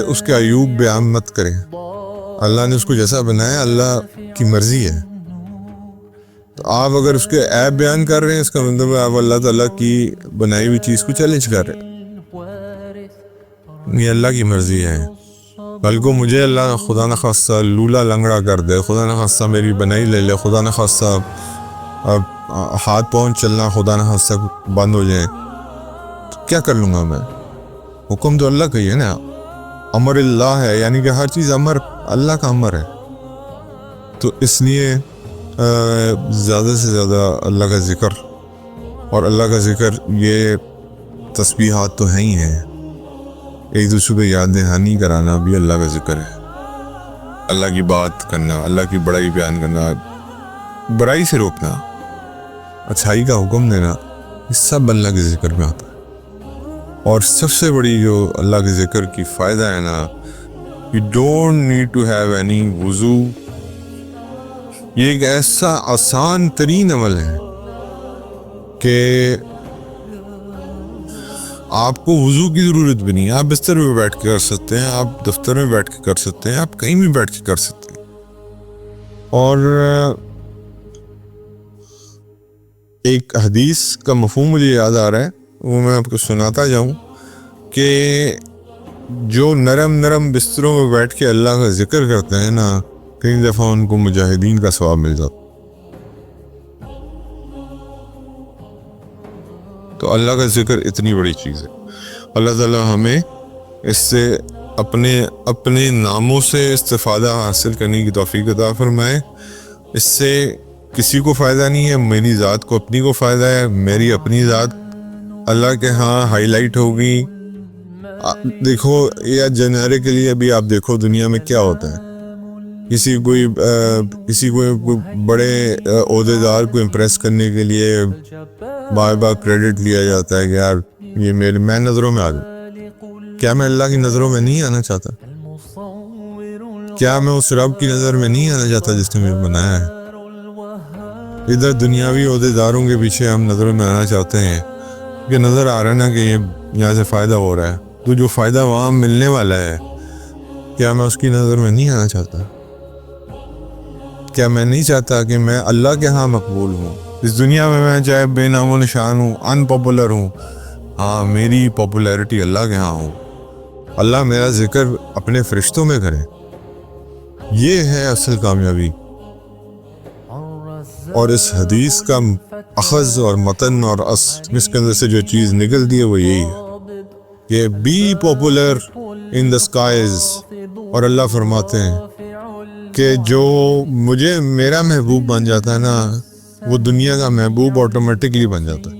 اس کے عیوب بیان مت کریں۔ اللہ نے اس کو جیسا بنایا، اللہ کی مرضی ہے، تو آپ اگر اس کے عیب بیان کر رہے ہیں، اس کا مطلب ہے آپ اللہ تعالیٰ کی بنائی ہوئی چیز کو چیلنج کر رہے ہیں۔ یہ اللہ کی مرضی ہے، کل کو مجھے اللہ خدا نخواستہ لولا لنگڑا کر دے، خدا نخواستہ میری بنائی لے لے، خدا نخواستہ ہاتھ پاؤں چلنا خدا نخواستہ بند ہو جائیں، تو کیا کر لوں گا میں؟ حکم تو اللہ کا ہی ہے نا، امر اللہ ہے، یعنی کہ ہر چیز امر اللہ کا امر ہے۔ تو اس لیے زیادہ سے زیادہ اللہ کا ذکر، اور اللہ کا ذکر یہ تسبیحات تو ہیں ہی ہیں، ایک دوسرے کو یاد دہانی کرانا بھی اللہ کا ذکر ہے، اللہ کی بات کرنا، اللہ کی بڑائی بیان کرنا، برائی سے روکنا، اچھائی کا حکم دینا، یہ سب اللہ کے ذکر میں آتا ہے۔ اور سب سے بڑی جو اللہ کے ذکر کی فائدہ ہے نا، you don't need to have any وضو، یہ ایک ایسا آسان ترین عمل ہے کہ آپ کو وضو کی ضرورت بھی نہیں، آپ بستر میں بیٹھ کے کر سکتے ہیں، آپ دفتر میں بیٹھ کے کر سکتے ہیں، آپ کہیں بھی بیٹھ کے کر سکتے ہیں۔ اور ایک حدیث کا مفہوم مجھے یاد آ رہا ہے، وہ میں آپ کو سناتا جاؤں کہ جو نرم نرم بستروں میں بیٹھ کے اللہ کا ذکر کرتے ہیں نا، کئی دفعہ ان کو مجاہدین کا ثواب مل جاتا۔ تو اللہ کا ذکر اتنی بڑی چیز ہے، اللہ تعالیٰ ہمیں اس سے اپنے ناموں سے استفادہ حاصل کرنے کی توفیق عطا فرمائے۔ اس سے کسی کو فائدہ نہیں ہے، میری ذات کو اپنی کو فائدہ ہے، میری اپنی ذات اللہ کے ہاں ہائی لائٹ ہوگی۔ دیکھو یا جنریکلی ابھی آپ دیکھو دنیا میں کیا ہوتا ہے، کسی کوئی بڑے عہدے دار کو امپریس کرنے کے لیے بار بار کریڈٹ لیا جاتا ہے کہ یار یہ میں نظروں میں آ جاؤں۔ کیا میں اللہ کی نظروں میں نہیں آنا چاہتا؟ کیا میں اس رب کی نظر میں نہیں آنا چاہتا جس نے مجھے بنایا ہے؟ ادھر دنیاوی عہدے داروں کے پیچھے ہم نظروں میں آنا چاہتے ہیں کہ نظر آ رہا ہے نا کہ یہ یہاں سے فائدہ ہو رہا ہے، تو جو فائدہ وہاں ملنے والا ہے کیا میں اس کی نظر میں نہیں آنا چاہتا؟ کیا میں نہیں چاہتا کہ میں اللہ کے ہاں مقبول ہوں؟ اس دنیا میں چاہے بے نام و نشان ہوں، ان پاپولر ہوں، ہاں میری پاپولیرٹی اللہ کے ہاں ہوں، اللہ میرا ذکر اپنے فرشتوں میں کرے، یہ ہے اصل کامیابی۔ اور اس حدیث کا اخذ اور متن اور اصل اس کے اندر سے جو چیز نکلتی ہے وہ یہی ہے کہ be popular in the skies, اور اللہ فرماتے ہیں کہ جو میرا محبوب بن جاتا ہے نا، وہ دنیا کا محبوب آٹومیٹکلی بن جاتا ہے،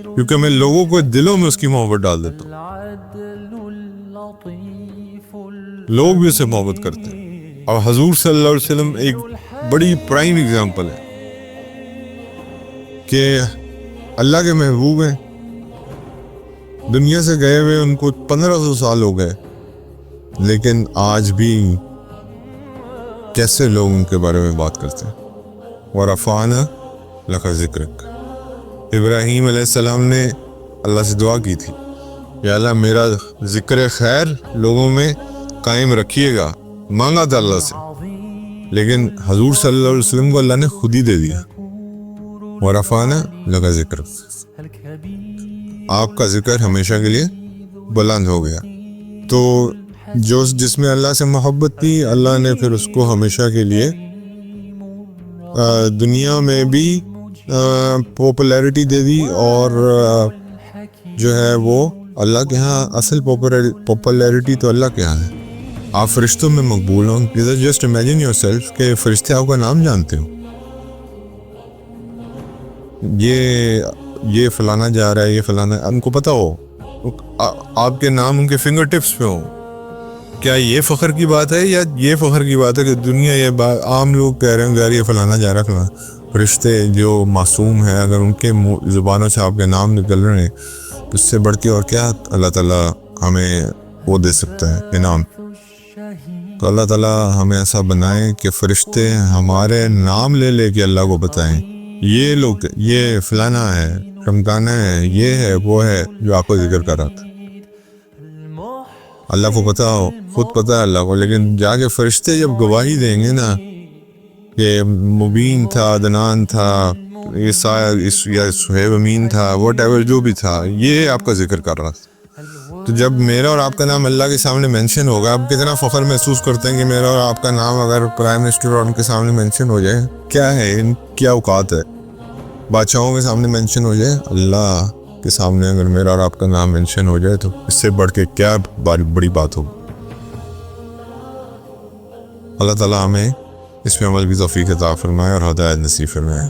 کیونکہ میں لوگوں کو دلوں میں اس کی محبت ڈال دیتا ہوں، لوگ بھی اسے محبت کرتے ہیں۔ اور حضور صلی اللہ علیہ وسلم ایک بڑی پرائم ایگزامپل ہے کہ اللہ کے محبوب ہیں, دنیا سے گئے ہوئے ان کو 1500 سال ہو گئے, لیکن آج بھی کیسے لوگ ان کے بارے میں بات کرتے ہیں. وَرَفَعْنَا لَكَ ذِكْرَكَ, ابراہیم علیہ السلام نے اللہ سے دعا کی تھی, یا اللہ میرا ذکر خیر لوگوں میں قائم رکھیے گا, مانگا تھا اللہ سے, لیکن حضور صلی اللہ علیہ وسلم کو اللہ نے خود ہی دے دیا. وَرَفَعْنَا لَكَ ذِكْرَكَ, آپ کا ذکر ہمیشہ کے لیے بلند ہو گیا. تو جس میں اللہ سے محبت تھی, اللہ نے پھر اس کو ہمیشہ کے لیے دنیا میں بھی پاپولیرٹی دے دی, اور جو ہے وہ اللہ کے ہاں اصل پاپولیرٹی تو اللہ کے ہاں ہے. آپ فرشتوں میں مقبول ہوں. جسٹ امیجن یور سیلف کہ فرشتے آپ کا نام جانتے ہو, یہ فلانا جا رہا ہے, یہ فلانا, ان کو پتہ ہو, آپ کے نام ان کے فنگر ٹپس پہ ہوں. کیا یہ فخر کی بات ہے, یا یہ فخر کی بات ہے کہ دنیا یہ بات عام لوگ کہہ رہے ہیں یار یہ فلانا جا رہا ہے فلانا. فرشتے جو معصوم ہیں, اگر ان کے زبانوں سے آپ کے نام نکل رہے ہیں, تو اس سے بڑھ کے اور کیا اللہ تعالیٰ ہمیں وہ دے سکتا ہے انعام. تو اللہ تعالیٰ ہمیں ایسا بنائے کہ فرشتے ہمارے نام لے لے کے اللہ کو بتائیں, یہ لوگ, یہ فلانا ہے, رمضانہ ہے, یہ ہے, وہ ہے جو آپ کو ذکر کر رہا تھا. اللہ کو پتہ ہو, خود پتہ ہے اللہ کو, لیکن جا کے فرشتے جب گواہی دیں گے نا کہ مبین تھا, عدنان تھا, یا صہیب امین تھا, واٹ ایور جو بھی تھا, یہ آپ کا ذکر کر رہا تھا. تو جب میرا اور آپ کا نام اللہ کے سامنے مینشن ہوگا, آپ کتنا فخر محسوس کرتے ہیں کہ میرا اور آپ کا نام اگر پرائم منسٹر اور ان کے سامنے مینشن ہو جائے, کیا ہے ان کیا اوقات ہے, بادشاہوں کے سامنے مینشن ہو جائے, اللہ کے سامنے اگر میرا اور آپ کا نام مینشن ہو جائے تو اس سے بڑھ کے کیا بڑی بات ہوگی. اللہ تعالیٰ ہمیں اس میں عمل کی توفیق عطا فرمائے اور ہدایت نصیب فرمائے.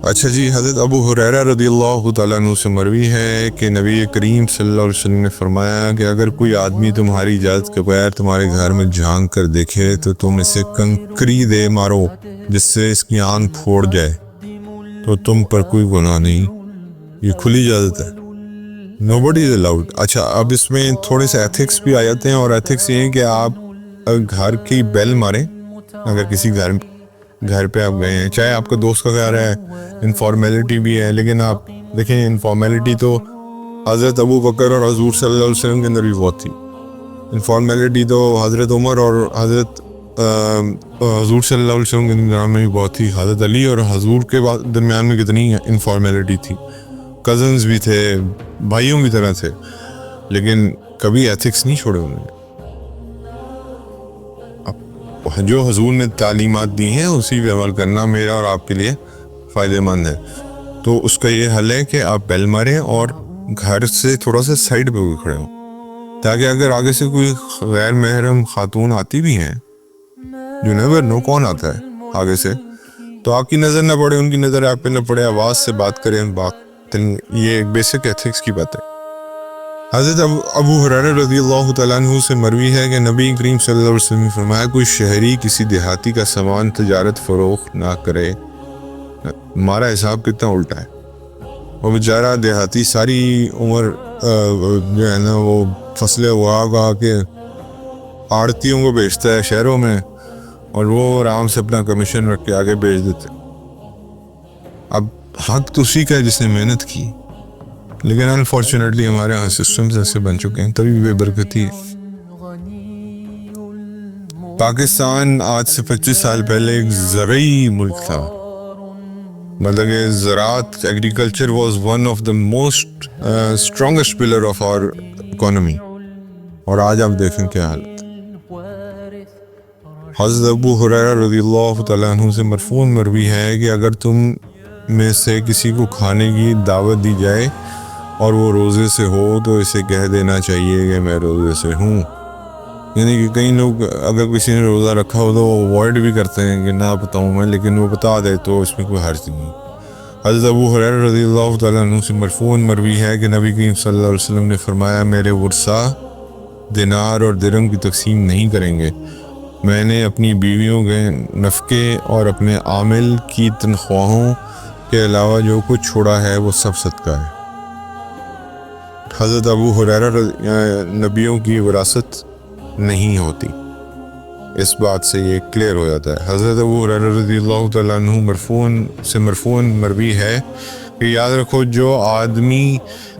اچھا جی, حضرت ابو ہریرہ رضی اللہ تعالیٰ عنہ سے مروی ہے کہ نبی کریم صلی اللہ علیہ وسلم نے فرمایا کہ اگر کوئی آدمی تمہاری اجازت کے بغیر تمہارے گھر میں جھانک کر دیکھے تو تم اسے کنکری دے مارو جس سے اس کی آنکھ پھوڑ جائے, تو تم پر کوئی گناہ نہیں, یہ کھلی اجازت ہے, nobody is allowed. اچھا, اب اس میں تھوڑے سے ایتھکس بھی آ جاتے ہیں, اور ایتھکس یہ ہیں کہ آپ گھر کی بیل ماریں اگر کسی گھر پہ آپ گئے ہیں, چاہے آپ کا دوست کا گھر ہے, انفارمیلٹی بھی ہے, لیکن آپ دیکھیں انفارمیلٹی تو حضرت ابو بکر اور حضور صلی اللہ علیہ وسلم کے اندر بھی بہت تھی. انفارمیلٹی تو حضرت عمر اور حضرت حضور صلی اللہ علیہ وسلم کے درمیان میں بھی بہت تھی. حضرت علی اور حضور کے درمیان میں کتنی انفارمیلٹی تھی, کزنز بھی تھے, بھائیوں کی طرح تھے, لیکن کبھی ایتھکس نہیں چھوڑے انہوں نے. جو حضور نے تعلیمات دی ہیں اسی پہ عمل کرنا میرا اور آپ کے لیے فائدہ مند ہے. تو اس کا یہ حل ہے کہ آپ بیل ماریں اور گھر سے تھوڑا سا سائڈ پہ بھی کھڑے ہوں, تاکہ اگر آگے سے کوئی غیر محرم خاتون آتی بھی ہیں, جو نیور نو کون آتا ہے آگے سے, تو آپ کی نظر نہ پڑے, ان کی نظر آپ پہ نہ پڑے, آواز سے بات کریں. یہ ایک بیسک ایتھکس کی بات ہے. حضرت ابو ہریرہ رضی اللہ تعالیٰ عنہ سے مروی ہے کہ نبی کریم صلی اللہ علیہ وسلم نے فرمایا کوئی شہری کسی دیہاتی کا سامان تجارت فروخت نہ کرے. ہمارا حساب کتنا الٹا ہے, وہ بیچارہ دیہاتی ساری عمر جو ہے نا وہ فصلیں اگا کے آڑتیوں کو بیچتا ہے شہروں میں, اور وہ آرام سے اپنا کمیشن رکھ کے آگے بیچ دیتے. اب حق تو اسی کا ہے جس نے محنت کی, لیکن انفارچونیٹلی ہمارے یہاں سسٹمز ایسے بن چکے ہیں, تبھی بے برکتی ہے. پاکستان آج سے 25 سال پہلے ایک زرعی ملک تھا, مطلب کہ زراعت, agriculture was one of the most strongest pillar of our economy, اور آج آپ دیکھیں کیا حالت. حضرت ابو ہریرہ رضی اللہ تعالیٰ عنہ سے مرفوع مروی ہے کہ اگر تم میں سے کسی کو کھانے کی دعوت دی جائے اور وہ روزے سے ہو تو اسے کہہ دینا چاہیے کہ میں روزے سے ہوں. یعنی کہ کئی لوگ اگر کسی نے روزہ رکھا ہو تو وہ اوائڈ بھی کرتے ہیں کہ نہ بتاؤں میں, لیکن وہ بتا دے تو اس میں کوئی حرج نہیں. حضرت ابو ہریرہ رضی اللہ تعالیٰ عنہ سے مرفوع مروی ہے کہ نبی کریم صلی اللہ علیہ وسلم نے فرمایا میرے ورثہ دینار اور درہم کی تقسیم نہیں کریں گے میں نے اپنی بیویوں کے نفقے اور اپنے عامل کی تنخواہوں کے علاوہ جو کچھ چھوڑا ہے وہ سب صدقہ ہے۔ حضرت ابو ہریرہ نبیوں کی وراثت نہیں ہوتی، اس بات سے یہ کلیئر ہو جاتا ہے۔ حضرت ابو ہریرہ رضی اللہ تعالیٰ عنہ مرفوعاً مروی ہے کہ یاد رکھو جو آدمی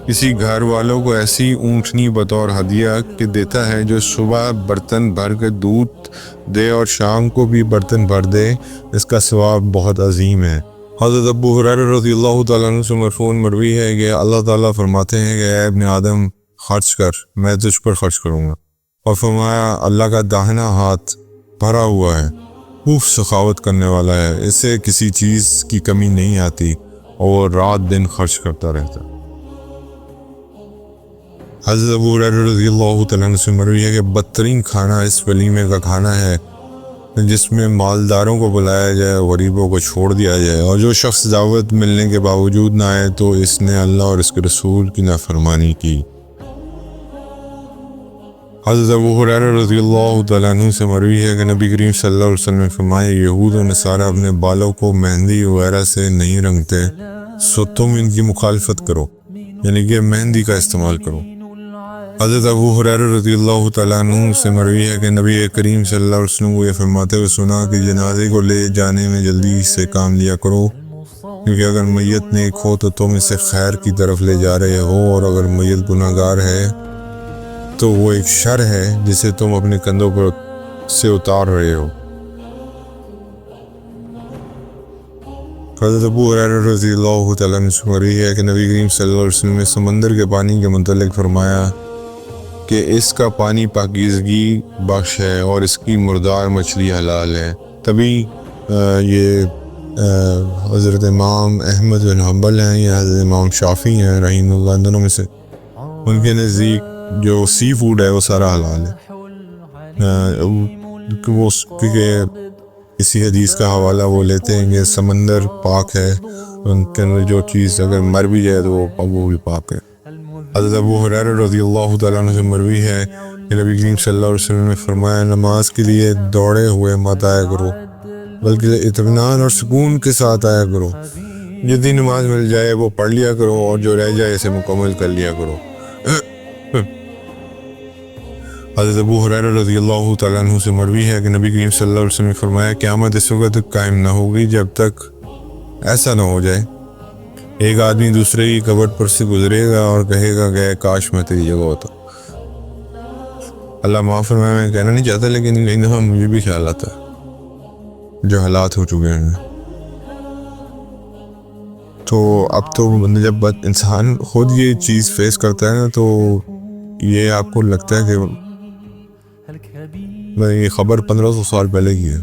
کسی گھر والوں کو ایسی اونٹنی بطور ہدیہ کے دیتا ہے جو صبح برتن بھر کے دودھ دے اور شام کو بھی برتن بھر دے، اس کا ثواب بہت عظیم ہے۔ حضرت ابو ہریرہ رضی اللہ تعالیٰ عنہ سے مرفوعاً مروی ہے کہ اللہ تعالیٰ فرماتے ہیں کہ اے ابن آدم خرچ کر، میں تجھ پر خرچ کروں گا، اور فرمایا اللہ کا داہنا ہاتھ بھرا ہوا ہے، خوب سخاوت کرنے والا ہے، اسے کسی چیز کی کمی نہیں آتی اور وہ رات دن خرچ کرتا رہتا۔ حضرت ابو ہریرہ رضی اللہ تعالیٰ عنہ سے مروی ہے کہ بدترین کھانا اس ولیمے کا کھانا ہے جس میں مالداروں کو بلایا جائے، غریبوں کو چھوڑ دیا جائے، اور جو شخص دعوت ملنے کے باوجود نہ آئے تو اس نے اللہ اور اس کے رسول کی نافرمانی کی۔ حضرت ابو ہریرہ رضی اللہ تعالیٰ عنہ سے مروی ہے کہ نبی کریم صلی اللہ علیہ وسلم نے فرمایا یہود و نصارہ اپنے بالوں کو مہندی وغیرہ سے نہیں رنگتے، سو تم ان کی مخالفت کرو، یعنی کہ مہندی کا استعمال کرو۔ حضرت ابو ہریرہ رضی اللہ تعالیٰ عنہ سے مروی ہے کہ نبی کریم صلی اللہ علیہ وسلم کو یہ فرماتے ہوئے سنا کہ جنازے کو لے جانے میں جلدی سے کام لیا کرو، کیونکہ اگر میت نیک ہو تو تم اسے خیر کی طرف لے جا رہے ہو، اور اگر میت گناہگار ہے تو وہ ایک شر ہے جسے تم اپنے کندھوں پر سے اتار رہے ہو۔ حضرت ابو ہریرہ رضی اللہ تعالیٰ عنہ سے مروی ہے کہ نبی کریم صلی اللہ علیہ وسلم نے سمندر کے پانی کے متعلق فرمایا کہ اس کا پانی پاکیزگی بخش ہے اور اس کی مردار مچھلی حلال ہے۔ تبھی یہ حضرت امام احمد بن حنبل ہیں یا حضرت امام شافعی ہیں رحمہ اللہ، دونوں میں سے ان کے نزدیک جو سی فوڈ ہے وہ سارا حلال ہے۔ وہ کیونکہ اسی حدیث کا حوالہ وہ لیتے ہیں کہ سمندر پاک ہے، ان کے اندر جو چیز اگر مر بھی جائے تو وہ بھی پاک ہے۔ حضرت ابو ہریرہ رضی اللہ تعالیٰ عنہ سے مروی ہے کہ نبی کریم صلی اللہ علیہ وسلم نے فرمایا نماز کے لیے دوڑے ہوئے مت آیا کرو، بلکہ اطمینان اور سکون کے ساتھ آیا کرو، جتنی نماز مل جائے وہ پڑھ لیا کرو اور جو رہ جائے اسے مکمل کر لیا کرو۔ حضرت ابو ہریرہ رضی اللہ تعالیٰ عنہ سے مروی ہے کہ نبی کریم صلی اللہ علیہ وسلم نے فرمایا قیامت اس وقت تک قائم نہ ہوگی جب تک ایسا نہ ہو جائے ایک آدمی دوسرے کی قبر پر سے گزرے گا اور کہے گا کہ کاش میں تیری جگہ ہوتا۔ اللہ معاف فرمائے، میں کہنا نہیں چاہتا لیکن کئی دفعہ مجھے بھی خیال آتا ہے جو حالات ہو چکے ہیں۔ تو اب تو جب انسان خود یہ چیز فیس کرتا ہے نا تو یہ آپ کو لگتا ہے کہ یہ خبر 1500 سال پہلے کی ہے۔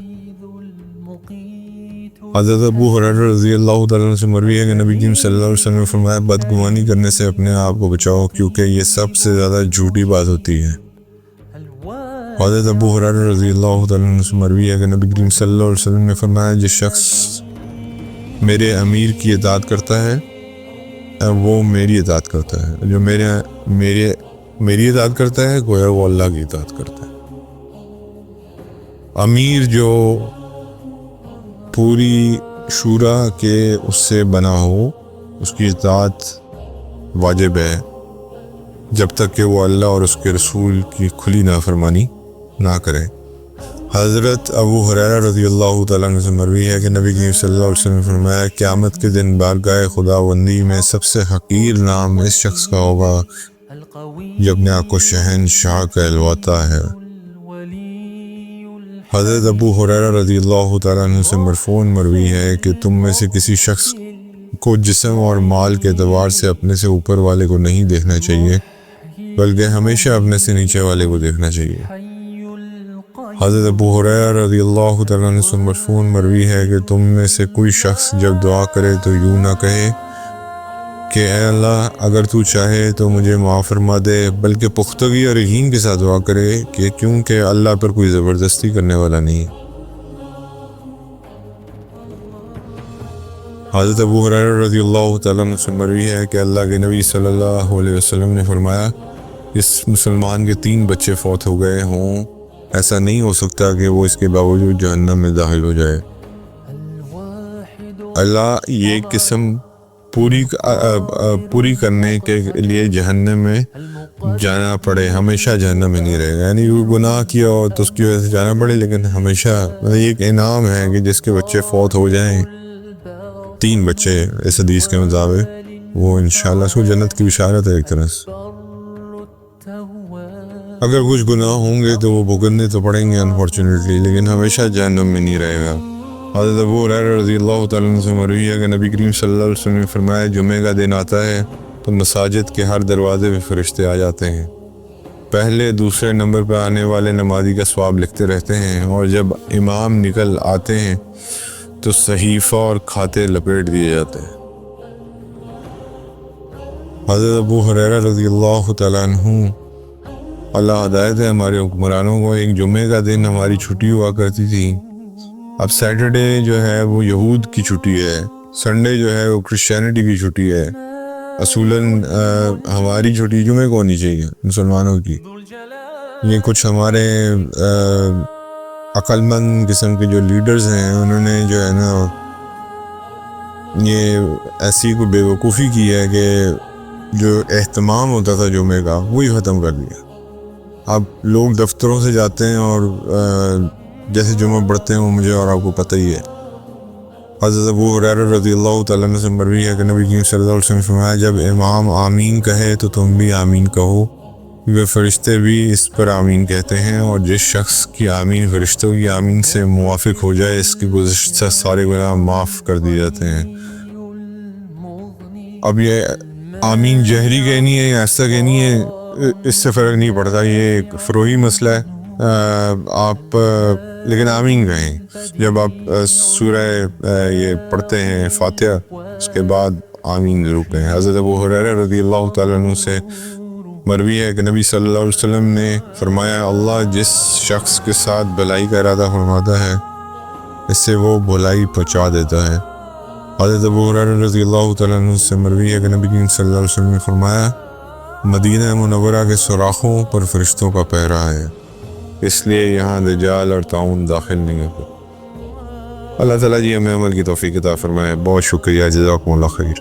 حضرت ابو ہریرہ رضی اللہ تعالیٰ عنہ سے مروی ہے کہ نبی کریم صلی اللہ علیہ وسلم نے فرمایا بدگمانی کرنے سے اپنے آپ کو بچاؤ کیونکہ یہ سب سے زیادہ جھوٹی بات ہوتی ہے۔ حضرت ابو ہریرہ رضی اللہ تعالیٰ عنہ سے مروی ہے کہ نبی کریم صلی اللہ علیہ وسلم نے فرمایا جس شخص میرے امیر کی اطاعت کرتا ہے وہ میری اطاعت کرتا ہے، جو میری اطاعت کرتا ہے گویا وہ اللہ کی اطاعت کرتا ہے۔ امیر جو پوری شورا کے اس سے بنا ہو اس کی اطاعت واجب ہے جب تک کہ وہ اللہ اور اس کے رسول کی کھلی نافرمانی نہ کرے۔ حضرت ابو ہریرہ رضی اللہ تعالیٰ عنہ سے مروی ہے کہ نبی کریم صلی اللہ علیہ وسلم نے فرمایا قیامت کے دن بارگاہ خداوندی میں سب سے حقیر نام اس شخص کا ہوگا جو اپنے آپ کو شہنشاہ کہلواتا ہے۔ حضرت ابو ہریرہ رضی اللہ تعالیٰ عنہ سے مرفوعاً مروی ہے کہ تم میں سے کسی شخص کو جسم اور مال کے اعتبار سے اپنے سے اوپر والے کو نہیں دیکھنا چاہیے بلکہ ہمیشہ اپنے سے نیچے والے کو دیکھنا چاہیے۔ حضرت ابو ہریرہ رضی اللہ تعالیٰ عنہ سے مرفوعاً مروی ہے کہ تم میں سے کوئی شخص جب دعا کرے تو یوں نہ کہے کہ اے اللہ اگر تو چاہے تو مجھے معاف فرما دے، بلکہ پختگی اور یقین کے ساتھ دعا کرے کہ کیونکہ اللہ پر کوئی زبردستی کرنے والا نہیں۔ حضرت ابو ہریرہ رضی اللہ تعالیٰ عنہ سے مروی ہے کہ اللہ کے نبی صلی اللہ علیہ وسلم نے فرمایا اس مسلمان کے 3 بچے فوت ہو گئے ہوں ایسا نہیں ہو سکتا کہ وہ اس کے باوجود جہنم میں داخل ہو جائے۔ اللہ یہ قسم پوری کرنے کے لیے جہنم میں جانا پڑے، ہمیشہ جہنم میں نہیں رہے گا، یعنی وہ گناہ کیا ہو تو اس کی وجہ سے جانا پڑے، لیکن ہمیشہ یہ ایک انعام ہے کہ جس کے بچے فوت ہو جائیں، 3 بچے اس حدیث کے مطابق، وہ انشاءاللہ اس کو جنت کی بشارت ہے ایک طرح سے۔ اگر کچھ گناہ ہوں گے تو وہ بھگتنے تو پڑیں گے انفارچونیٹلی، لیکن ہمیشہ جہنم میں نہیں رہے گا۔ حضرت ابو ہریرہ رضی اللہ تعالیٰ عنہ سے مروی ہے کہ نبی کریم صلی اللہ علیہ وسلم نے فرمایا جمعہ کا دن آتا ہے تو مساجد کے ہر دروازے پہ فرشتے آ جاتے ہیں، پہلے دوسرے نمبر پہ آنے والے نمازی کا ثواب لکھتے رہتے ہیں، اور جب امام نکل آتے ہیں تو صحیفہ اور کھاتے لپیٹ دیے جاتے ہیں۔ حضرت ابو ہریرہ رضی اللہ تعالیٰ عنہ، اللہ ہدایت ہے ہمارے حکمرانوں کو، ایک جمعے کا دن ہماری چھٹی ہوا کرتی تھی۔ اب سیٹرڈے جو ہے وہ یہود کی چھٹی ہے، سنڈے جو ہے وہ کرسچینٹی کی چھٹی ہے، اصولاً ہماری چھٹی جمعے کو ہونی چاہیے مسلمانوں کی۔ یہ کچھ ہمارے عقل مند قسم کے جو لیڈرز ہیں انہوں نے جو ہے نا یہ ایسی کوئی بے وقوفی کی ہے کہ جو اہتمام ہوتا تھا جمعے کا وہی ختم کر دیا۔ اب لوگ دفتروں سے جاتے ہیں اور جیسے جمعہ پڑھتے ہیں وہ مجھے اور آپ کو پتہ ہی ہے۔ حضرت ابو ہریرہ رضی اللہ تعالیٰ عنہ سے مروی ہے کہ نبی کریم صلی اللہ علیہ وسلم نے فرمایا جب امام آمین کہے تو تم بھی آمین کہو، وہ فرشتے بھی اس پر آمین کہتے ہیں، اور جس شخص کی آمین فرشتوں کی آمین سے موافق ہو جائے اس کی گزشتہ سارے گناہ معاف کر دیے جاتے ہیں۔ اب یہ آمین جہری کہنی ہے یا ایسا کہنی ہے اس سے فرق نہیں پڑتا، یہ ایک فروعی مسئلہ ہے، آپ لیکن آمین کہیں جب آپ سورہ یہ پڑھتے ہیں فاتحہ، اس کے بعد آمین ضرور کہیں۔ حضرت ابو ہریرہ رضی اللہ تعالیٰ عنہ سے مروی ہے کہ نبی صلی اللہ علیہ وسلم نے فرمایا اللہ جس شخص کے ساتھ بھلائی کا ارادہ فرماتا ہے اس سے وہ بھلائی پہنچا دیتا ہے۔ حضرت ابو ہریرہ رضی اللہ تعالیٰ عنہ سے مروی ہے کہ نبی کریم صلی اللہ علیہ وسلم نے فرمایا مدینہ منورہ کے سوراخوں پر فرشتوں کا پہرا ہے، اس لیے یہاں دجال اور طاعون داخل نہیں ہوتے۔ اللہ تعالیٰ جی ہمیں عمل کی توفیق عطا فرمائے۔ بہت شکریہ، جزاکم اللہ خیر۔